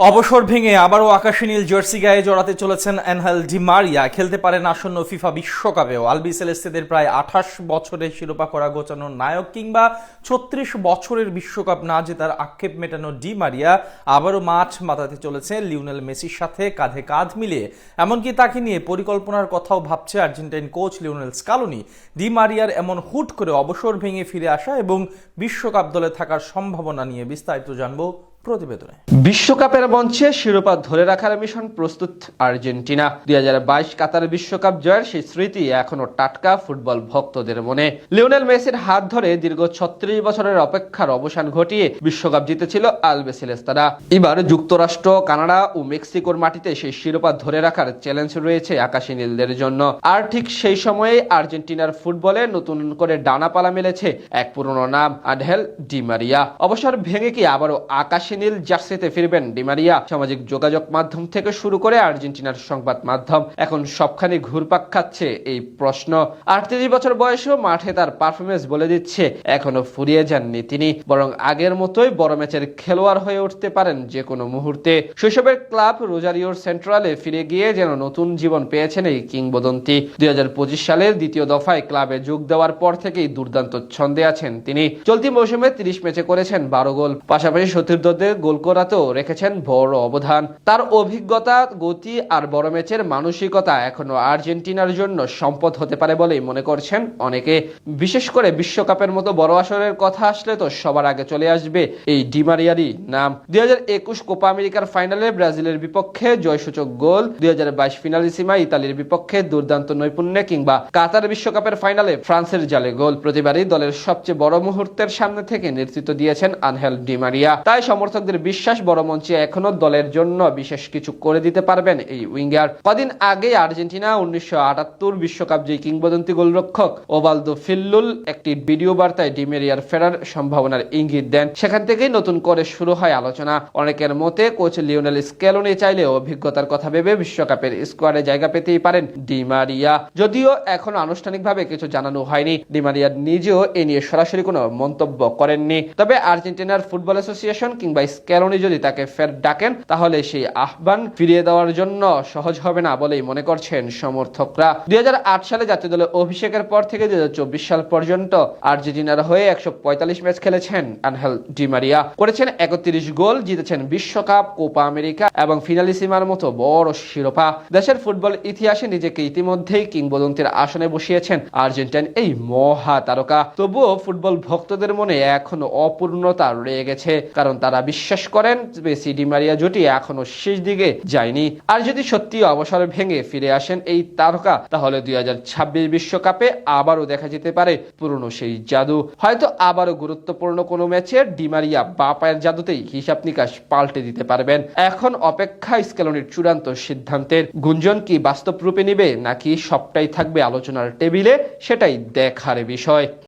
অবসর ভেঙে আবারও আকাশী নীল জার্সি গায়ে জড়াতে চলেছেন অ্যানহেল ডি মারিয়া। খেলতে পারেন আসন্ন ফিফা বিশ্বকাপেও। আলবি সেলেস্তেদের প্রায় ২৮ বছরের শিরোপা করা গোছানোর নায়ক কিংবা ৩৬ বছরের বিশ্বকাপ না জেতার আক্ষেপ মেটানো ডি মারিয়া আবারও মাঠ মাতাতে চলেছে লিওনেল মেসির সাথে কাঁধে কাঁধ মিলিয়ে। এমনকি তাকে নিয়ে পরিকল্পনার কথাও ভাবছে Argentine coach Lionel Scaloni. Di মারিয়ার এমন হুট করে অবসর ভেঙে ফিরে আসা এবং বিশ্বকাপ দলে থাকার সম্ভাবনা নিয়ে বিস্তারিত জানবো প্রতিবেদনে। বিশ্বকাপের মঞ্চে শিরোপা ধরে রাখার মিশন প্রস্তুত আর্জেন্টিনা। ২০২২ কাতার বিশ্বকাপ জয়ের সেই স্মৃতি এখনো টাটকা ফুটবল ভক্তদের মনে। লিওনেল মেসির হাত ধরে দীর্ঘ ৩৬ বছরের অপেক্ষার অবসান ঘটিয়ে বিশ্বকাপ জিতেছিল আলবিসেলেস্তারা। এবার যুক্তরাষ্ট্র, কানাডা ও মেক্সিকোর মাটিতে সেই শিরোপা ধরে রাখার চ্যালেঞ্জ রয়েছে আকাশী নীলদের জন্য। আর ঠিক সেই সময়ে আর্জেন্টিনার ফুটবলে নতুন করে ডানাপালা মেলেছে এক পুরনো নাম, আনহেল ডি মারিয়া। অবসর ভেঙে কি আবারও আকাশী নীল জার্সিতে ফিরবেন ডি মারিয়া? সামাজিক যোগাযোগ মাধ্যম থেকে শুরু করে আর্জেন্টিনার সংবাদ মাধ্যম এখন সবখানে ঘুরপাক খাচ্ছে এই প্রশ্ন। ৩৮ বছর বয়সেও মাঠে তার পারফরমেন্স বলে দিচ্ছে এখনো ফুরিয়ে যাননি তিনি, বরং আগের মতোই বড় ম্যাচের খেলোয়াড় হয়ে উঠতে পারেন যে কোনো মুহূর্তে। শৈশবের ক্লাব রোজারিওর সেন্ট্রালে ফিরে গিয়ে যেন নতুন জীবন পেয়েছেন এই কিংবদন্তি। ২০২৫ সালের দ্বিতীয় দফায় ক্লাবে যোগ দেওয়ার পর থেকেই দুর্দান্ত ছন্দে আছেন তিনি। চলতি মৌসুমে ৩০ ম্যাচে করেছেন ১২ গোল, পাশাপাশি সতীর্থদের গোল করাতেও রেখেছেন বড় অবদান। তার অভিজ্ঞতা, গতি আর বড় ম্যাচের মানসিকতা এখনো আর্জেন্টিনার জন্য সম্পদ হতে পারে বলেই মনে করছেন অনেকে। বিশেষ করে বিশ্বকাপের মতো বড় আসরের কথা আসলে তো সবার আগে চলে আসবে এই ডি মারিয়ারই নাম। ২০২১ কোপা আমেরিকার ফাইনালে ব্রাজিলের বিপক্ষে জয়সূচক গোল, ২০২২ ফিনালিসিমা ইতালির বিপক্ষে দুর্দান্ত নৈপুণ্যে, কিংবা কাতার বিশ্বকাপের ফাইনালে ফ্রান্সের জালে গোল, প্রতিবারই দলের সবচেয়ে বড় মুহূর্তের সামনে থেকে নেতৃত্ব দিয়েছেন আনহেল ডি মারিয়া। তাই সমর্থকদের বিশ্বাস বড় মঞ্চে এখনো দলের জন্য বিশেষ কিছু করে দিতে পারবেন এই উইঙ্গার। কদিন আগে আর্জেন্টিনা ১৯৭৮ বিশ্বকাপ যে কিংবদন্তি গোলরক্ষক ওবালদো ফিল্লুল একটি ভিডিও বার্তায় ডি মারিয়ার ফেরার সম্ভাবনার ইঙ্গিত দেন। সেখান থেকেই নতুন করে শুরু হয় আলোচনা। অনেকের মতে কোচ লিওনেল স্কেলোনি চাইলে অভিজ্ঞতার কথা ভেবে বিশ্বকাপের স্কোয়াডে জায়গা পেতেই পারেন ডি মারিয়া। যদিও এখনো আনুষ্ঠানিকভাবে কিছু জানানো হয়নি, ডি মারিয়া নিজেও এ নিয়ে সরাসরি কোনো মন্তব্য করেননি। তবে আর্জেন্টিনার ফুটবল অ্যাসোসিয়েশন কিংবা স্কেলোনি যদি তাকে ফের ডাকেন, তাহলে সেই আহ্বান ফিরিয়ে দেওয়ার জন্য সহজ হবে না বলেই মনে করছেন সমর্থকরা। ২০০৮ সালে জাতীয় দলে অভিষেকের পর থেকে ২০২৪ সাল পর্যন্ত আর্জেন্টিনার হয়ে ১৪৫ ম্যাচ খেলেছেন আনহেল ডি মারিয়া। করেছেন ৩১ গোল, জিতেছেন বিশ্বকাপ, কোপা আমেরিকা এবং ফিনালিসিমার মতো বড় শিরোপা। দেশের ফুটবল ইতিহাসে নিজেকে ইতিমধ্যেই কিংবদন্তির আসনে বসিয়েছেন আর্জেন্টাইন এই মহা তারকা। তবুও ফুটবল ভক্তদের মনে এখনো অপূর্ণতা রয়ে গেছে, কারণ তারা বিশ্বাস করেন মেসি ডি মারিয়া জুটি এখনো শেষ দিকে যায়নি। আর যদি সত্যি অবসর ভেঙে ফিরে আসেন এই তারকা, তাহলে ২০২৬ বিশ্বকাপে আবারও দেখা যেতে পারে পুরনো সেই জাদু। হয়তো আবারও গুরুত্বপূর্ণ কোনো ম্যাচে ডি মারিয়া বা পায়ের জাদুতেই হিসাব নিকাশ পাল্টে দিতে পারবেন। এখন অপেক্ষা স্কেলোনির চূড়ান্ত সিদ্ধান্তের। গুঞ্জন কি বাস্তব রূপে নিবে, নাকি সবটাই থাকবে আলোচনার টেবিলে, সেটাই দেখার বিষয়।